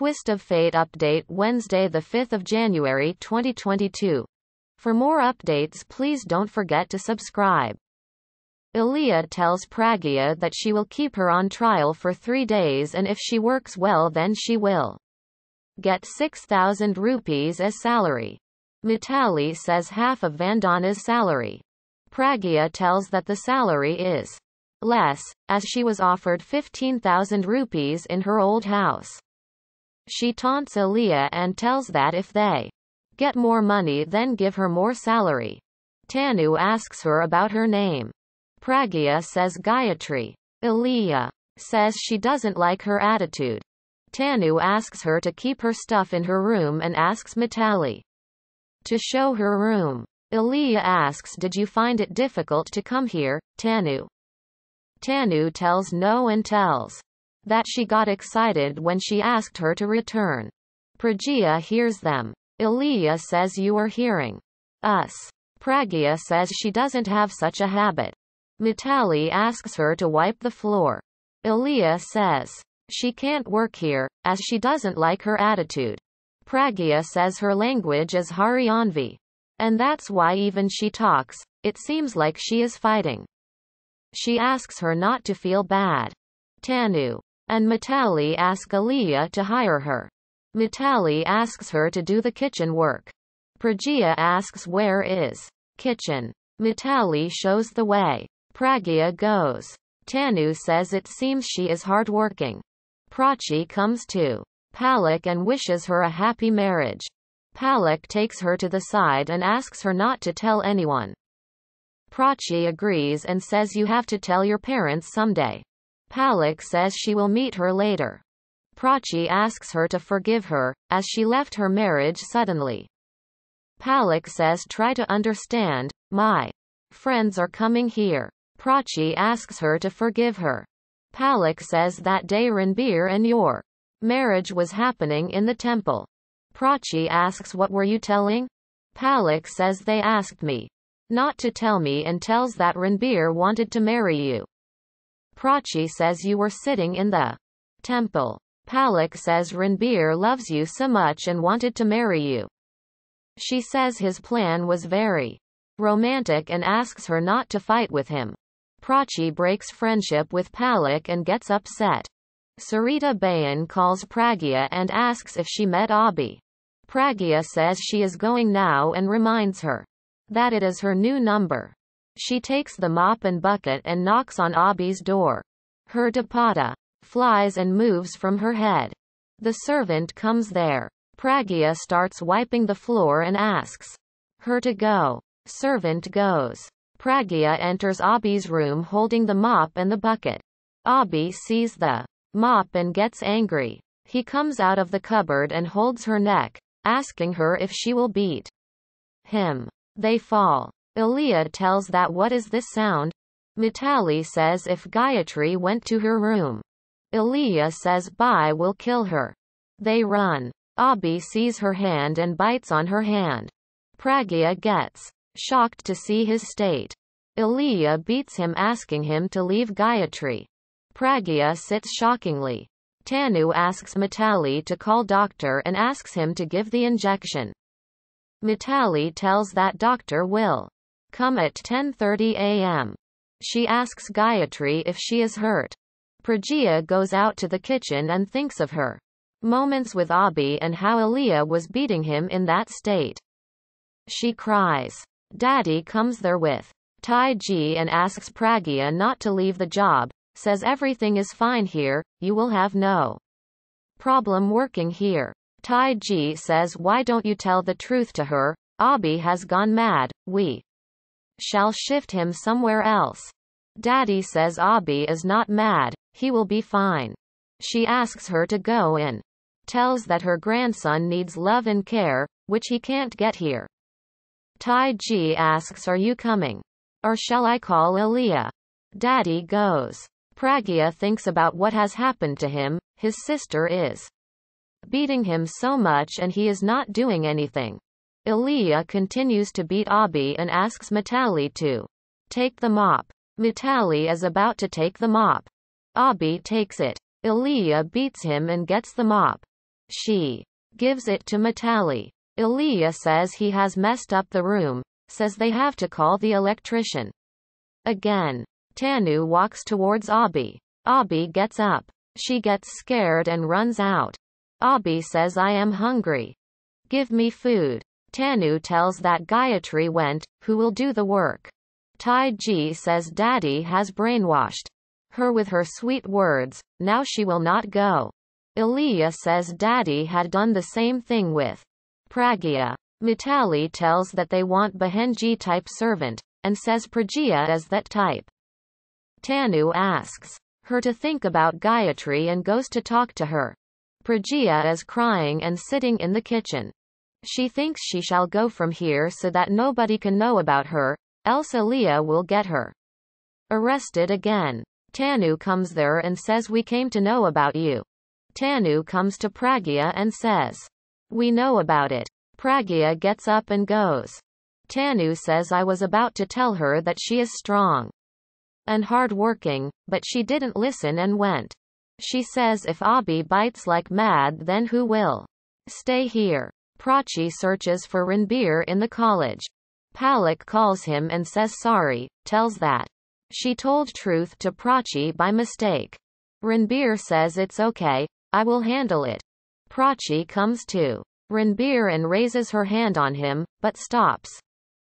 Twist of Fate update Wednesday 5 January 2022. For more updates please don't forget to subscribe. Aliya tells Pragya that she will keep her on trial for 3 days and if she works well then she will get 6,000 rupees as salary. Mitali says half of Vandana's salary. Pragya tells that the salary is less, as she was offered 15,000 rupees in her old house. She taunts Aliya and tells that if they get more money then give her more salary. Tanu asks her about her name. Pragya says Gayatri. Aliya says she doesn't like her attitude. Tanu asks her to keep her stuff in her room and asks Mitali to show her room. Aliya asks, did you find it difficult to come here, Tanu? Tanu tells no and tells that she got excited when she asked her to return. Pragya hears them. Aliya says you are hearing us. Pragya says she doesn't have such a habit. Mitali asks her to wipe the floor. Aliya says she can't work here, as she doesn't like her attitude. Pragya says her language is Haryanvi. And that's why even she talks, it seems like she is fighting. She asks her not to feel bad. Tanu and Mitali ask Aliya to hire her. Mitali asks her to do the kitchen work. Pragya asks where is kitchen. Mitali shows the way. Pragya goes. Tanu says it seems she is hardworking. Prachi comes to Palak and wishes her a happy marriage. Palak takes her to the side and asks her not to tell anyone. Prachi agrees and says you have to tell your parents someday. Palak says she will meet her later. Prachi asks her to forgive her, as she left her marriage suddenly. Palak says try to understand, my friends are coming here. Prachi asks her to forgive her. Palak says that day Ranbir and your marriage was happening in the temple. Prachi asks what were you telling? Palak says they asked me not to tell me and tells that Ranbir wanted to marry you. Prachi says you were sitting in the temple. Palak says Ranbir loves you so much and wanted to marry you. She says his plan was very romantic and asks her not to fight with him. Prachi breaks friendship with Palak and gets upset. Sarita Bayan calls Pragya and asks if she met Abhi. Pragya says she is going now and reminds her that it is her new number. She takes the mop and bucket and knocks on Abhi's door. Her dupatta flies and moves from her head. The servant comes there. Pragya starts wiping the floor and asks her to go. Servant goes. Pragya enters Abhi's room holding the mop and the bucket. Abhi sees the mop and gets angry. He comes out of the cupboard and holds her neck, asking her if she will beat him. They fall. Aliya tells that what is this sound? Mitali says if Gayatri went to her room. Aliya says Bai will kill her. They run. Abhi sees her hand and bites on her hand. Pragya gets shocked to see his state. Aliya beats him asking him to leave Gayatri. Pragya sits shockingly. Tanu asks Mitali to call doctor and asks him to give the injection. Mitali tells that doctor will come at 10:30 a.m. She asks Gayatri if she is hurt. Pragya goes out to the kitchen and thinks of her moments with Abhi and how Aliya was beating him in that state. She cries. Daddy comes there with Taiji and asks Pragya not to leave the job, says everything is fine here, you will have no problem working here. Taiji says why don't you tell the truth to her, Abhi has gone mad, we shall shift him somewhere else. Daddy says Abhi is not mad, he will be fine. She asks her to go in. Tells that her grandson needs love and care, which he can't get here. Taiji asks are you coming? Or shall I call Aliya? Daddy goes. Pragya thinks about what has happened to him, his sister is beating him so much and he is not doing anything. Aliya continues to beat Abhi and asks Mitali to take the mop. Mitali is about to take the mop. Abhi takes it. Aliya beats him and gets the mop. She gives it to Mitali. Aliya says he has messed up the room, says they have to call the electrician. Again, Tanu walks towards Abhi. Abhi gets up. She gets scared and runs out. Abhi says I am hungry. Give me food. Tanu tells that Gayatri went, who will do the work. Taiji says Daddy has brainwashed her with her sweet words, now she will not go. Aliya says Daddy had done the same thing with Pragya. Mitali tells that they want Bahenji type servant, and says Pragya is that type. Tanu asks her to think about Gayatri and goes to talk to her. Pragya is crying and sitting in the kitchen. She thinks she shall go from here so that nobody can know about her, else Aliya will get her arrested again. Tanu comes there and says we came to know about you. Tanu comes to Pragya and says, we know about it. Pragya gets up and goes. Tanu says I was about to tell her that she is strong and hard-working, but she didn't listen and went. She says if Abhi bites like mad then who will stay here? Prachi searches for Ranbir in the college. Palak calls him and says sorry, tells that she told truth to Prachi by mistake. Ranbir says it's okay, I will handle it. Prachi comes to Ranbir and raises her hand on him, but stops.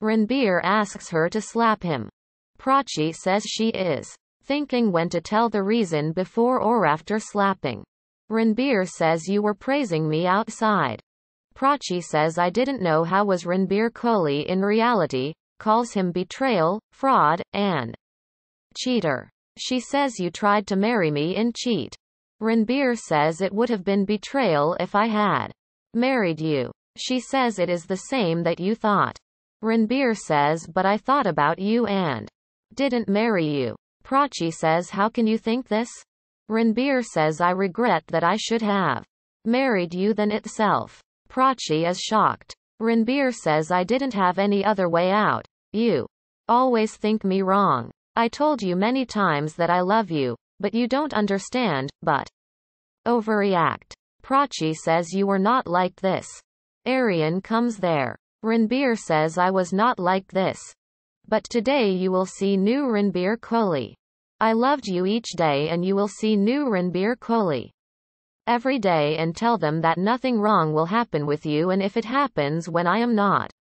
Ranbir asks her to slap him. Prachi says she is thinking when to tell the reason before or after slapping. Ranbir says you were praising me outside. Prachi says I didn't know how was Ranbir Kohli in reality, calls him betrayal, fraud, and cheater. She says you tried to marry me and cheat. Ranbir says it would have been betrayal if I had married you. She says it is the same that you thought. Ranbir says but I thought about you and didn't marry you. Prachi says how can you think this? Ranbir says I regret that I should have married you than itself. Prachi is shocked. Ranbir says I didn't have any other way out. You always think me wrong. I told you many times that I love you, but you don't understand, but overreact. Prachi says you were not like this. Aryan comes there. Ranbir says I was not like this. But today you will see new Ranbir Kohli. I loved you each day and you will see new Ranbir Kohli every day and tell them that nothing wrong will happen with you and if it happens when I am not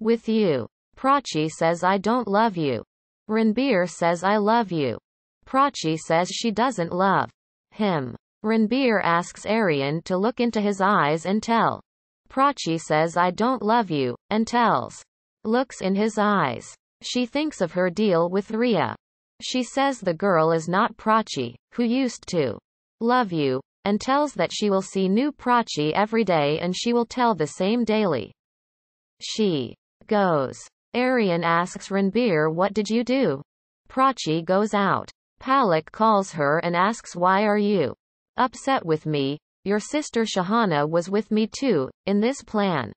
with you. Prachi says I don't love you. Ranbir says I love you. Prachi says she doesn't love him. Ranbir asks Aryan to look into his eyes and tell. Prachi says I don't love you, and tells. Looks in his eyes. She thinks of her deal with Riya. She says the girl is not Prachi, who used to love you, and tells that she will see new Prachi every day and she will tell the same daily. She goes. Aryan asks Ranbir what did you do? Prachi goes out. Palak calls her and asks why are you upset with me? Your sister Shahana was with me too, in this plan.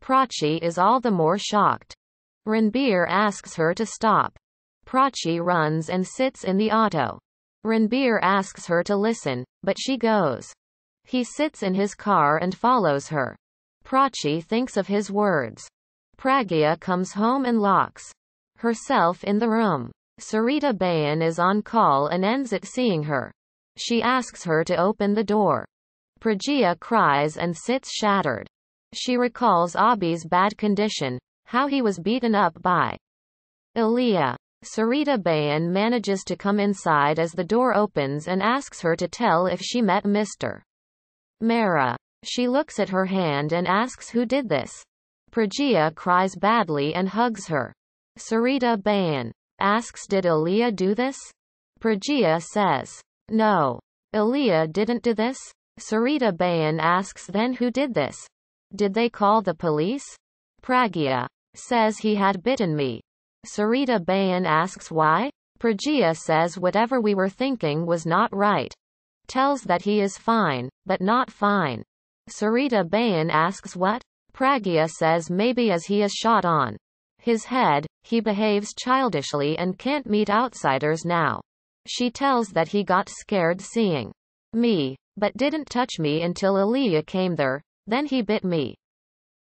Prachi is all the more shocked. Ranbir asks her to stop. Prachi runs and sits in the auto. Ranbir asks her to listen, but she goes. He sits in his car and follows her. Prachi thinks of his words. Pragya comes home and locks herself in the room. Sarita Bayan is on call and ends at seeing her. She asks her to open the door. Pragya cries and sits shattered. She recalls Abhi's bad condition, how he was beaten up by Aliya. Sarita Bayan manages to come inside as the door opens and asks her to tell if she met Mr. Mehra. She looks at her hand and asks who did this. Pragya cries badly and hugs her. Sarita Bayan asks did Aliya do this? Pragya says, no. Aliya didn't do this? Sarita Bayan asks then who did this? Did they call the police? Pragya says he had bitten me. Sarita Bayan asks why? Pragya says whatever we were thinking was not right. Tells that he is fine, but not fine. Sarita Bayan asks what? Pragya says maybe as he is shot on his head, he behaves childishly and can't meet outsiders now. She tells that he got scared seeing me. but didn't touch me until Aliya came there, then he bit me.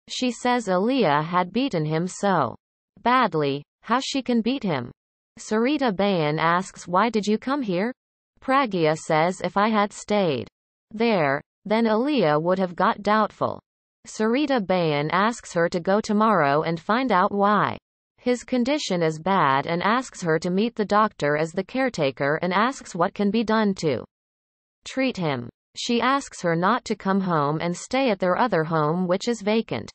She says Aliya had beaten him so badly, how she can beat him. Sarita Bayan asks, why did you come here? Pragya says if I had stayed there, then Aliya would have got doubtful. Sarita Bayan asks her to go tomorrow and find out why his condition is bad and asks her to meet the doctor as the caretaker and asks what can be done to treat him. She asks her not to come home and stay at their other home which is vacant.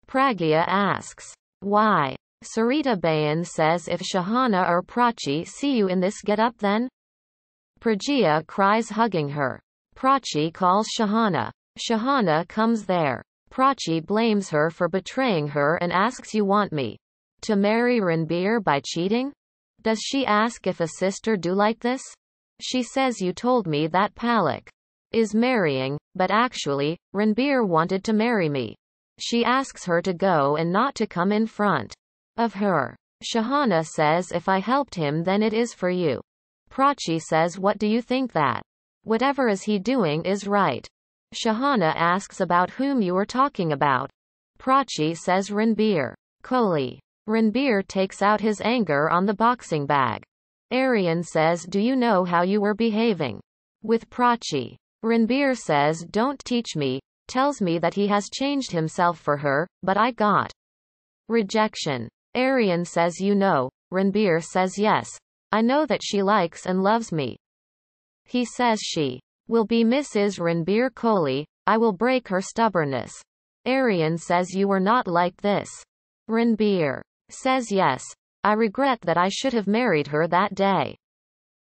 Pragya asks, why? Sarita Bayan says if Shahana or Prachi see you in this get-up then? Pragya cries hugging her. Prachi calls Shahana. Shahana comes there. Prachi blames her for betraying her and asks you want me to marry Ranbir by cheating? Does she ask if a sister do like this? She says you told me that Palak is marrying, but actually, Ranbir wanted to marry me. She asks her to go and not to come in front of her. Shahana says if I helped him then it is for you. Prachi says what do you think that? Whatever is he doing is right. Shahana asks about whom you are talking about. Prachi says Ranbir Kohli. Ranbir takes out his anger on the boxing bag. Aryan says do you know how you were behaving with Prachi? Ranbir says don't teach me, tells me that he has changed himself for her, but I got rejection. Aryan says you know. Ranbir says yes. I know that she likes and loves me. He says she will be Mrs. Ranbir Kohli, I will break her stubbornness. Aryan says you were not like this. Ranbir says yes. I regret that I should have married her that day.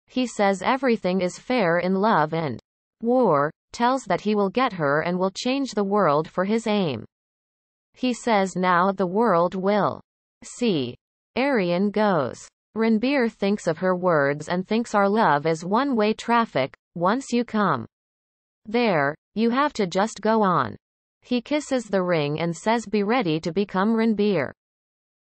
He says everything is fair in love and war, tells that he will get her and will change the world for his aim. He says now the world will see. Aryan goes. Ranbir thinks of her words and thinks our love is one-way traffic, once you come there, you have to just go on. He kisses the ring and says be ready to become Ranbir.